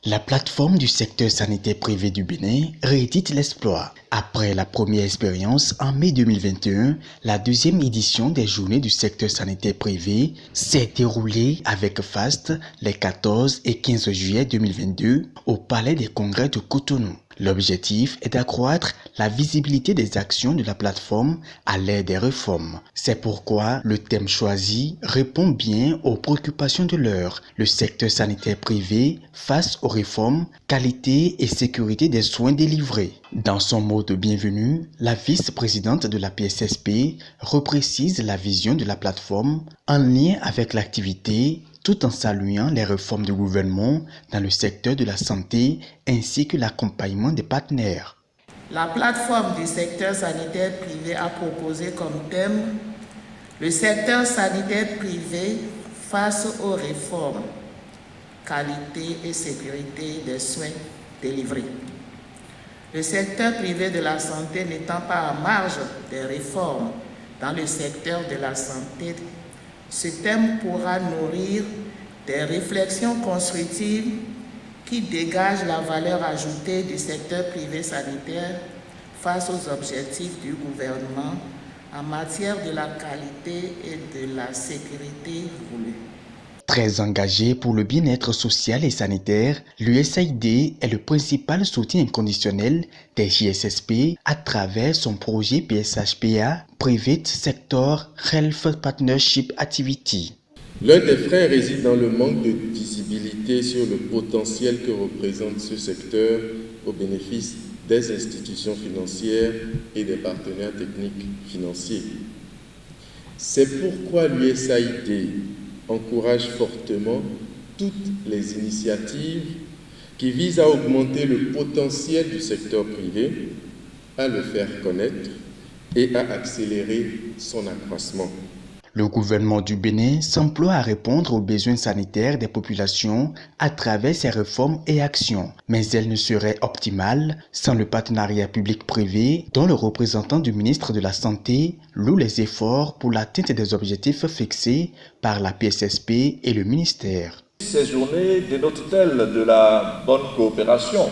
La plateforme du secteur sanitaire privé du Bénin réédite l'exploit. Après la première expérience en mai 2021, la deuxième édition des Journées du secteur sanitaire privé s'est déroulée avec faste les 14 et 15 juillet 2022 au Palais des Congrès de Cotonou. L'objectif est d'accroître la visibilité des actions de la plateforme à l'aide des réformes. C'est pourquoi le thème choisi répond bien aux préoccupations de l'heure, le secteur sanitaire privé face aux réformes, qualité et sécurité des soins délivrés. Dans son mot de bienvenue, la vice-présidente de la PSSP reprécise la vision de la plateforme en lien avec l'activité, tout en saluant les réformes du gouvernement dans le secteur de la santé ainsi que l'accompagnement des partenaires. La plateforme du secteur sanitaire privé a proposé comme thème le secteur sanitaire privé face aux réformes, qualité et sécurité des soins délivrés. Le secteur privé de la santé n'étant pas en marge des réformes dans le secteur de la santé, ce thème pourra nourrir des réflexions constructives qui dégagent la valeur ajoutée du secteur privé sanitaire face aux objectifs du gouvernement en matière de la qualité et de la sécurité voulue. Très engagé pour le bien-être social et sanitaire, l'USAID est le principal soutien inconditionnel des JSSP à travers son projet PSHPA, Private Sector Health Partnership Activity. L'un des freins réside dans le manque de visibilité sur le potentiel que représente ce secteur au bénéfice des institutions financières et des partenaires techniques financiers. C'est pourquoi l'USAID encourage fortement toutes les initiatives qui visent à augmenter le potentiel du secteur privé, à le faire connaître et à accélérer son accroissement. Le gouvernement du Bénin s'emploie à répondre aux besoins sanitaires des populations à travers ses réformes et actions, mais elles ne seraient optimales sans le partenariat public-privé dont le représentant du ministre de la Santé loue les efforts pour l'atteinte des objectifs fixés par la PSSP et le ministère. Ces journées dénotent-elles de la bonne coopération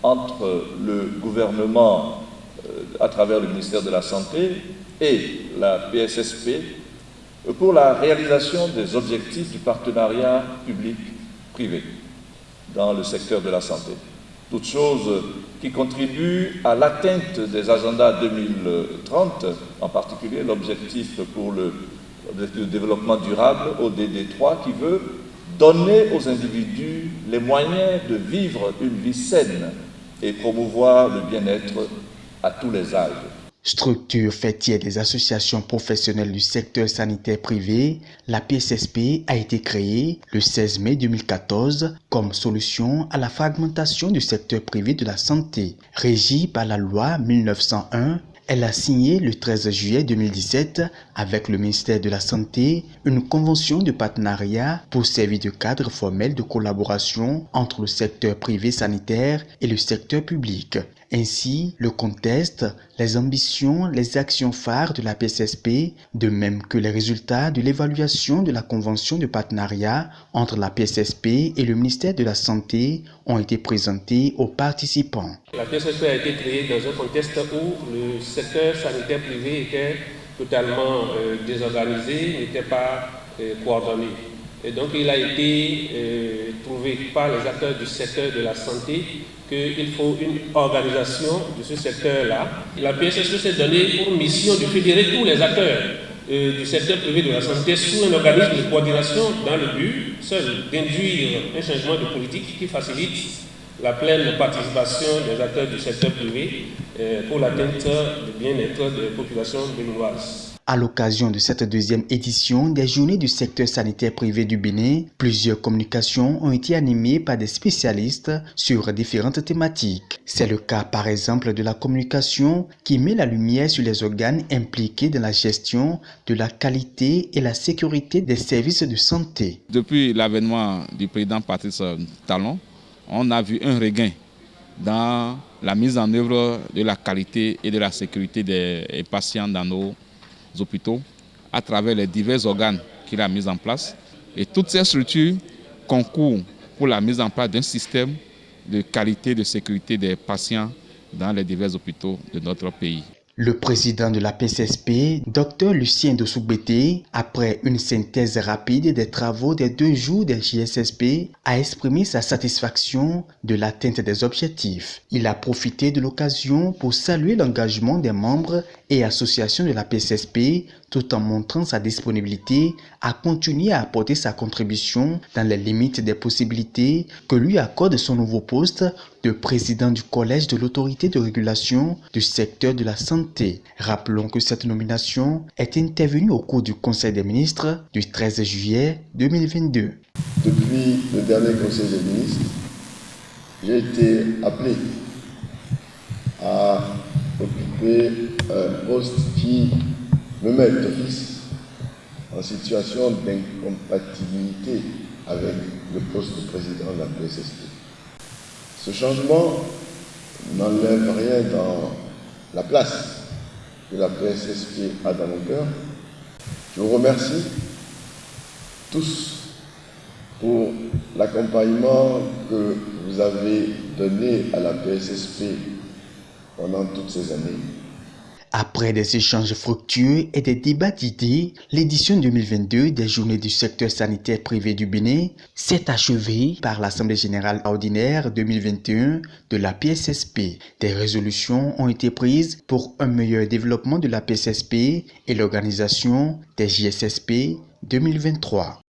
entre le gouvernement à travers le ministère de la Santé et la PSSP pour la réalisation des objectifs du partenariat public-privé dans le secteur de la santé. Toutes choses qui contribuent à l'atteinte des agendas 2030, en particulier l'objectif pour le développement durable, ODD3, qui veut donner aux individus les moyens de vivre une vie saine et promouvoir le bien-être à tous les âges. Structure fêtière des associations professionnelles du secteur sanitaire privé, la PSSP a été créée le 16 mai 2014 comme solution à la fragmentation du secteur privé de la santé. Régie par la loi 1901, elle a signé le 13 juillet 2017 avec le ministère de la Santé une convention de partenariat pour servir de cadre formel de collaboration entre le secteur privé sanitaire et le secteur public. Ainsi, le contexte, les ambitions, les actions phares de la PSSP, de même que les résultats de l'évaluation de la convention de partenariat entre la PSSP et le ministère de la Santé ont été présentés aux participants. La PSSP a été créée dans un contexte où le secteur sanitaire privé était totalement désorganisé, n'était pas coordonné. Et donc il a été trouvé par les acteurs du secteur de la santé qu'il faut une organisation de ce secteur-là. La PSSP s'est donnée pour mission de fédérer tous les acteurs du secteur privé de la santé sous un organisme de coordination dans le but seul d'induire un changement de politique qui facilite la pleine participation des acteurs du secteur privé pour l'atteinte du bien-être des populations béninoises. À l'occasion de cette deuxième édition des Journées du secteur sanitaire privé du Bénin, plusieurs communications ont été animées par des spécialistes sur différentes thématiques. C'est le cas par exemple de la communication qui met la lumière sur les organes impliqués dans la gestion de la qualité et la sécurité des services de santé. Depuis l'avènement du président Patrice Talon, on a vu un regain dans la mise en œuvre de la qualité et de la sécurité des patients dans nos hôpitaux à travers les divers organes qu'il a mis en place. Et toutes ces structures concourent pour la mise en place d'un système de qualité, de sécurité des patients dans les divers hôpitaux de notre pays. Le président de la PCSP, Dr Lucien Dossoubété, après une synthèse rapide des travaux des 2 jours des JSSP, a exprimé sa satisfaction de l'atteinte des objectifs. Il a profité de l'occasion pour saluer l'engagement des membres et associations de la PCSP, tout en montrant sa disponibilité à continuer à apporter sa contribution dans les limites des possibilités que lui accorde son nouveau poste de président du Collège de l'autorité de régulation du secteur de la santé. Rappelons que cette nomination est intervenue au cours du Conseil des ministres du 13 juillet 2022. Depuis le dernier Conseil des ministres, j'ai été appelé à occuper un poste qui me met d'office en situation d'incompatibilité avec le poste de président de la PSSP. Ce changement n'enlève rien dans la place que la PSSP a dans mon cœur. Je vous remercie tous pour l'accompagnement que vous avez donné à la PSSP pendant toutes ces années. Après des échanges fructueux et des débats d'idées, l'édition 2022 des Journées du secteur sanitaire privé du Bénin s'est achevée par l'Assemblée générale ordinaire 2021 de la PSSP. Des résolutions ont été prises pour un meilleur développement de la PSSP et l'organisation des JSSP 2023.